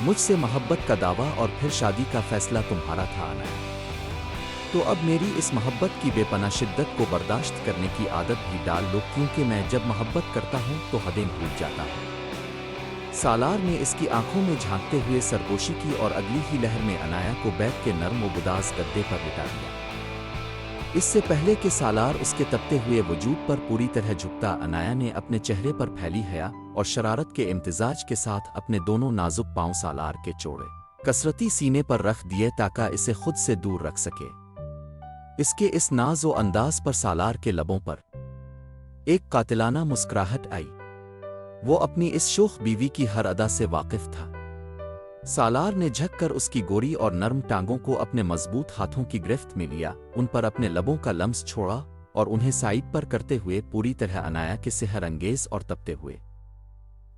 مجھ سے محبت کا دعویٰ اور پھر شادی کا فیصلہ تمہارا تھا انایا۔ تو اب میری اس محبت کی بے پناہ شدت کو برداشت کرنے کی عادت بھی ڈال لو، کیونکہ میں جب محبت کرتا ہوں تو حدیں بھول جاتا ہوں۔ سالار نے اس کی آنکھوں میں جھانکتے ہوئے سرگوشی کی اور اگلی ہی لہر میں انایا کو بیت کے نرم و گداز گدے پر لٹا دیا۔ اس سے پہلے کہ سالار اس کے تپتے ہوئے وجود پر پوری طرح جھکتا، انایا نے اپنے چہرے پر پھیلی حیا اور شرارت کے امتزاج کے ساتھ اپنے دونوں نازک پاؤں سالار کے چوڑے کثرتی سینے پر رکھ دیے تاکہ اسے خود سے دور رکھ سکے۔ اس کے اس ناز و انداز پر سالار کے لبوں پر ایک قاتلانہ مسکراہٹ آئی۔ وہ اپنی اس شوخ بیوی کی ہر ادا سے واقف تھا۔ سالار نے جھک کر اس کی گوری اور نرم ٹانگوں کو اپنے مضبوط ہاتھوں کی گرفت میں لیا، ان پر اپنے لبوں کا لمس چھوڑا اور انہیں سائڈ پر کرتے ہوئے پوری طرح انایا کے سحر انگیز اور تپتے ہوئے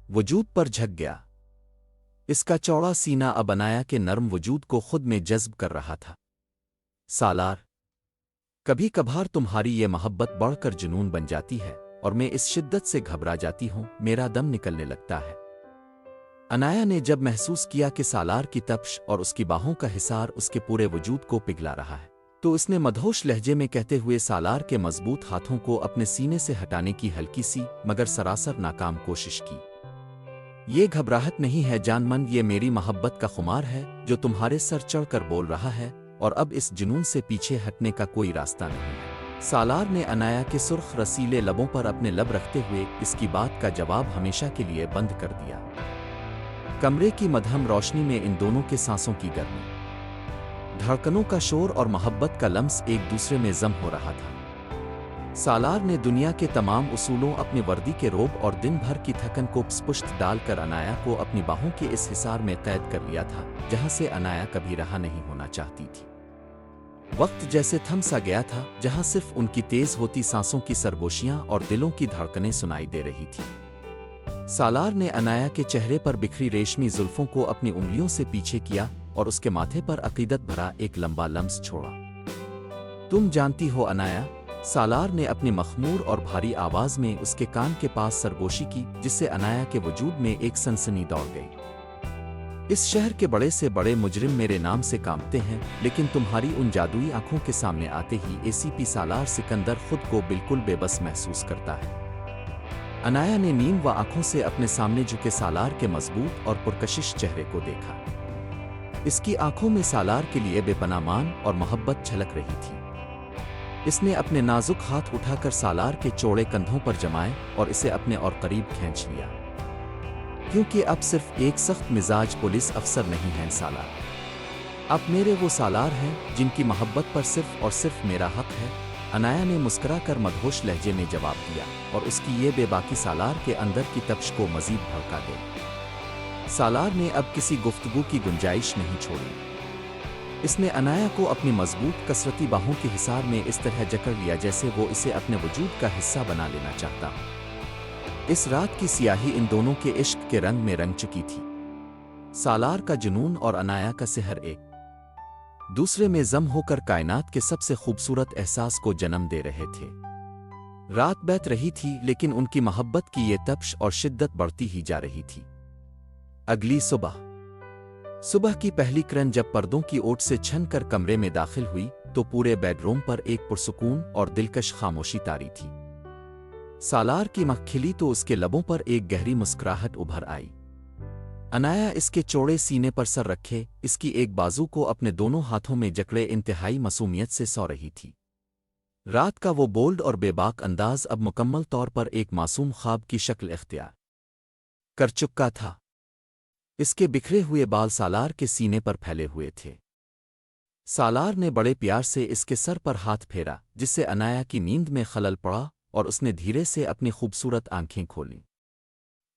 وجود پر جھک گیا۔ اس کا چوڑا سینہ اب انایا کے نرم وجود کو خود میں جذب کر رہا تھا۔ سالار، کبھی کبھار تمہاری یہ محبت بڑھ کر جنون بن جاتی ہے اور میں اس شدت سے گھبرا جاتی ہوں، میرا دم نکلنے لگتا ہے۔ انایا نے جب محسوس کیا کہ سالار کی تپش اور اس کی باہوں کا حصار اس کے پورے وجود کو پگھلا رہا ہے، تو اس نے مدہوش لہجے میں کہتے ہوئے سالار کے مضبوط ہاتھوں کو اپنے سینے سے ہٹانے کی ہلکی سی مگر سراسر ناکام کوشش کی۔ یہ گھبراہٹ نہیں ہے جان من، یہ میری محبت کا خمار ہے جو تمہارے سر چڑھ کر بول رہا ہے، اور اب اس جنون سے پیچھے ہٹنے کا کوئی راستہ نہیں ہے۔ سالار نے انایا کے سرخ رسیلے لبوں پر اپنے لب رکھتے ہوئے اس کی بات کا جواب ہمیشہ کے لیے بند کر دیا۔ کمرے کی مدھم روشنی میں ان دونوں کے سانسوں کی گرمی، دھڑکنوں کا شور اور محبت کا لمس ایک دوسرے میں ضم ہو رہا تھا۔ سالار نے دنیا کے تمام اصولوں، اپنی وردی کے روب اور دن بھر کی تھکن کو پشت ڈال کر انایا کو اپنی باہوں کے اس حصار میں قید کر لیا تھا جہاں سے انایا کبھی رہا نہیں ہونا چاہتی تھی۔ وقت جیسے تھم سا گیا تھا، جہاں صرف ان کی تیز ہوتی سانسوں کی سرگوشیاں اور دلوں کی دھڑکنیں سنائی دے رہی تھی۔ سالار نے انایا کے چہرے پر بکھری ریشمی زلفوں کو اپنی انگلیوں سے پیچھے کیا اور اس کے ماتھے پر عقیدت بھرا ایک لمبا لمس چھوڑا۔ تم جانتی ہو انایا، سالار نے اپنی مخمور اور بھاری آواز میں اس کے کان کے پاس سرگوشی کی، جس سے انایا کے وجود میں ایک سنسنی دوڑ گئی۔ اس شہر کے بڑے سے بڑے مجرم میرے نام سے کانپتے ہیں، لیکن تمہاری ان جادوئی آنکھوں کے سامنے آتے ہی اے سی پی سالار سکندر خود کو بالکل بے بس محسوس کرتا ہے۔ انایا نے نیم و آنکھوں سے اپنے سامنے جھکے سالار کے مضبوط اور پرکشش چہرے کو دیکھا۔ اس کی آنکھوں میں سالار کے لیے بے پناہ مان اور محبت چھلک رہی تھی۔ اس نے اپنے نازک ہاتھ اٹھا کر سالار کے چوڑے کندھوں پر جمائے اور اسے اپنے اور قریب کھینچ لیا، کیونکہ اب صرف ایک سخت مزاج پولیس افسر نہیں ہے سالار، اب میرے وہ سالار ہیں جن کی محبت پر صرف اور صرف میرا حق ہے۔ انایا نے مسکرا کر مدہوش لہجے میں جواب دیا، اور اس کی یہ بے باکی سالار کے اندر کی تپش کو مزید بھڑکا دے۔ سالار نے اب کسی گفتگو کی گنجائش نہیں چھوڑی۔ اس نے انایا کو اپنی مضبوط کثرتی باہوں کے حصار میں اس طرح جکڑ لیا جیسے وہ اسے اپنے وجود کا حصہ بنا لینا چاہتا ہو۔ اس رات کی سیاہی ان دونوں کے عشق کے رنگ میں رنگ چکی تھی۔ سالار کا جنون اور انایا کا سحر ایک دوسرے میں ضم ہو کر کائنات کے سب سے خوبصورت احساس کو جنم دے رہے تھے۔ رات بیت رہی تھی، لیکن ان کی محبت کی یہ تپش اور شدت بڑھتی ہی جا رہی تھی۔ اگلی صبح کی پہلی کرن جب پردوں کی اوٹ سے چھن کر کمرے میں داخل ہوئی تو پورے بیڈ روم پر ایک پرسکون اور دلکش خاموشی طاری تھی۔ سالار کی مکھ کھلی تو اس کے لبوں پر ایک گہری مسکراہٹ ابھر آئی۔ انایا اس کے چوڑے سینے پر سر رکھے، اس کی ایک بازو کو اپنے دونوں ہاتھوں میں جکڑے انتہائی معصومیت سے سو رہی تھی۔ رات کا وہ بولڈ اور بے باک انداز اب مکمل طور پر ایک معصوم خواب کی شکل اختیار کر چکا تھا۔ اس کے بکھرے ہوئے بال سالار کے سینے پر پھیلے ہوئے تھے۔ سالار نے بڑے پیار سے اس کے سر پر ہاتھ پھیرا، جس سے انایا کی نیند میں خلل پڑا اور اس نے دھیرے سے اپنی خوبصورت آنکھیں کھولیں۔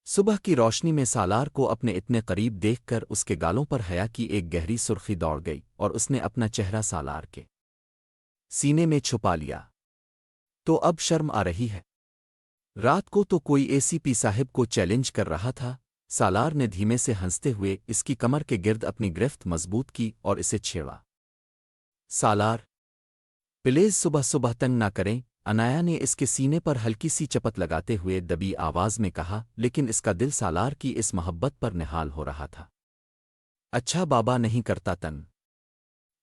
صبح کی روشنی میں سالار کو اپنے اتنے قریب دیکھ کر اس کے گالوں پر حیا کی ایک گہری سرخی دوڑ گئی اور اس نے اپنا چہرہ سالار کے سینے میں چھپا لیا۔ تو اب شرم آ رہی ہے؟ رات کو تو کوئی اے سی پی صاحب کو چیلنج کر رہا تھا۔ سالار نے دھیمے سے ہنستے ہوئے اس کی کمر کے گرد اپنی گرفت مضبوط کی اور اسے چھیڑا۔ سالار، پلیز صبح صبح تنگ نہ کریں، انایا نے اس کے سینے پر ہلکی سی چپت لگاتے ہوئے دبی آواز میں کہا، لیکن اس کا دل سالار کی اس محبت پر نہال ہو رہا تھا۔ اچھا بابا نہیں کرتا تن،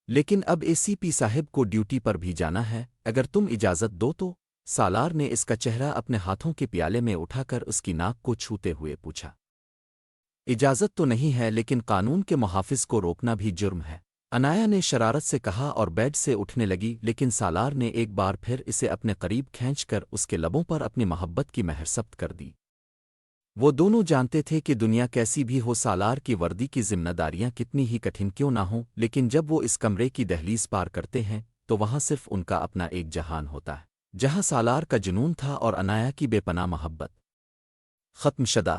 لیکن اب اے سی پی صاحب کو ڈیوٹی پر بھی جانا ہے، اگر تم اجازت دو تو سالار نے اس کا چہرہ اپنے ہاتھوں کے پیالے میں اٹھا کر اس کی ناک کو چھوتے ہوئے پوچھا۔ اجازت تو نہیں ہے، لیکن قانون کے محافظ کو روکنا بھی جرم ہے، انایا نے شرارت سے کہا اور بیڈ سے اٹھنے لگی، لیکن سالار نے ایک بار پھر اسے اپنے قریب کھینچ کر اس کے لبوں پر اپنی محبت کی مہر ثبت کر دی۔ وہ دونوں جانتے تھے کہ دنیا کیسی بھی ہو، سالار کی وردی کی ذمہ داریاں کتنی ہی کٹھن کیوں نہ ہوں، لیکن جب وہ اس کمرے کی دہلیز پار کرتے ہیں تو وہاں صرف ان کا اپنا ایک جہان ہوتا ہے، جہاں سالار کا جنون تھا اور انایا کی بے پناہ محبت ختم شدہ۔